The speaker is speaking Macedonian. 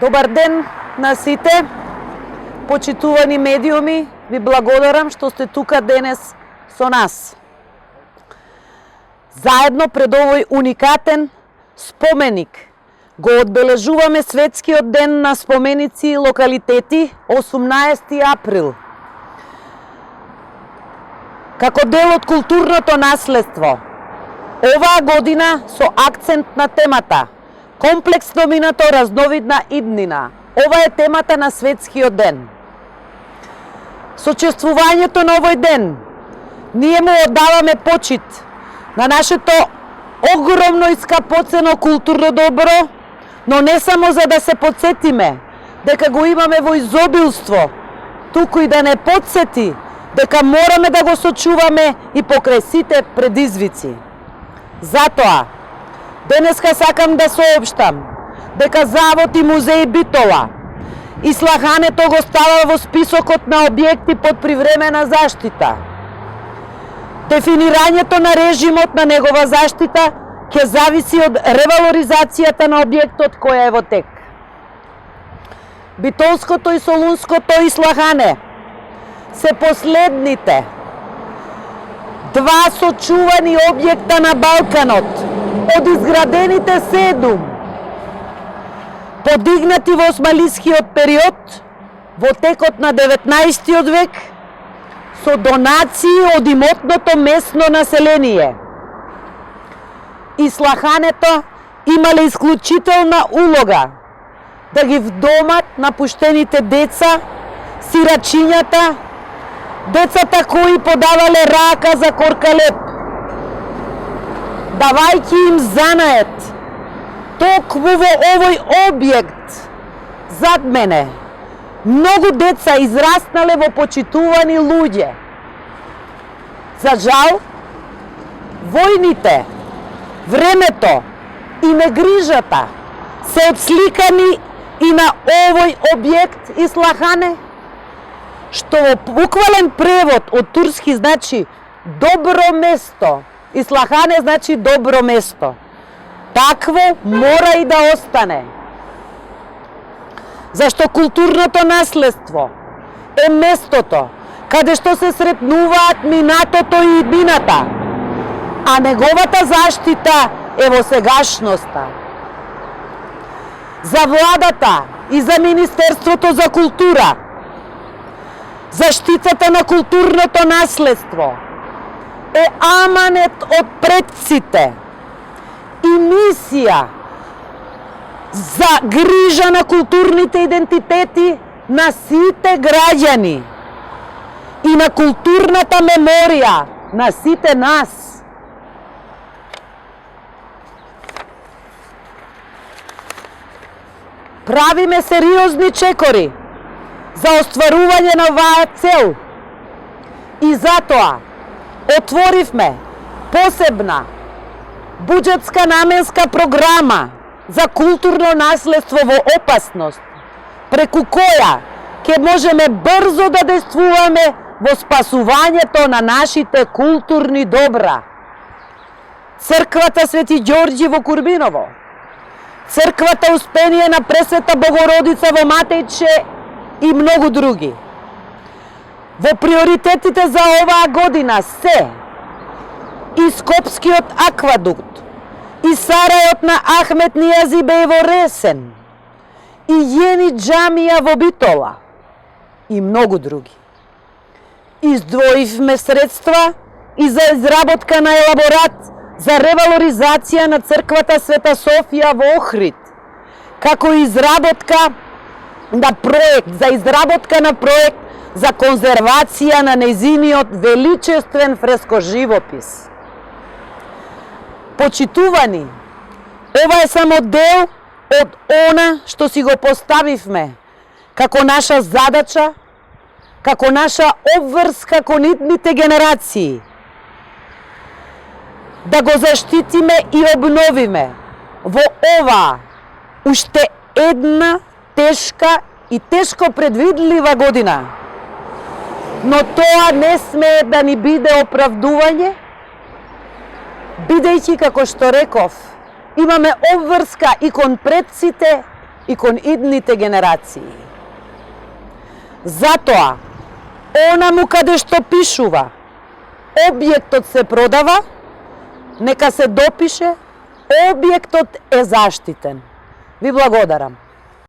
Добар ден на сите, почитувани медиуми, ви благодарам што сте тука денес со нас. Заедно пред овој уникатен споменик го одбележуваме Светскиот ден на споменици и локалитети 18 април. Како дел од културното наследство, оваа година со акцент на темата комплексно минато разновидна иднина. Ова е темата на Светскиот ден. Сочествувањето на овој ден, ние му оддаваме почит на нашето огромно и скапоцено културно добро, но не само за да се подсетиме дека го имаме во изобилство, туку и да не подсети дека мораме да го сочуваме и покрај сите предизвици. Затоа, денеска сакам да соопштам дека Завод и музеј Битола и Слахането го става во списокот на објекти под привремена заштита. Дефинирањето на режимот на негова заштита ќе зависи од ревалоризацијата на објектот која е во тек. Битолското и Солунското и Слахане се последните два сочувани објекта на Балканот од изградените 7, подигнати во османлискиот период во текот на 19 век со донации од имотното местно население. И Слахането имале исклучителна улога да ги вдомат напуштените деца, сирачињата, децата кои подавале рака за коркалеп, давајќи им занает. Токму во овој објект зад мене многу деца израснале во почитувани луѓе. За жал, војните, времето и негрижата се отсликани и на овој објект и Слахане, што во буквален превод од турски значи добро место, и Слахане значи добро место. Такво мора и да остане. Зашто културното наследство е местото каде што се сретнуваат минатото и иднината, а неговата заштита е во сегашноста. За владата и за Министерството за култура, заштитата на културното наследство е аманет од предците и мисија за грижа на културните идентитети на сите граѓани и на културната меморија на сите нас. Правиме сериозни чекори за остварување на оваа цел и затоа отворивме посебна буџетска наменска програма за културно наследство во опасност, преку која ќе можеме брзо да действуваме во спасувањето на нашите културни добра. Црквата Свети Ѓорѓи во Курбиново, Црквата Успение на Пресвета Богородица во Матејче и многу други. Во приоритетите за оваа година се и Скопскиот аквадукт, и сарајот на Ахмет Нијази беј во Ресен, и Јени џамија во Битола, и многу други. Издвоивме средства и за изработка на елаборат за ревалоризација на црквата Света Софија во Охрид, како изработка на проект за конзервација на нејзиниот величествен фрескоживопис. Почитувани, ова е само дел од она што си го поставивме како наша задача, како наша обврска кон идните генерации. Да го заштитиме и обновиме во оваа уште една тешка и тешко предвидлива година. Но тоа не смее да ни биде оправдување, бидејќи, како што реков, имаме обврска и кон предците и кон идните генерации. Затоа, онаму каде што пишува, објектот се продава, нека се допише, објектот е заштитен. Ви благодарам.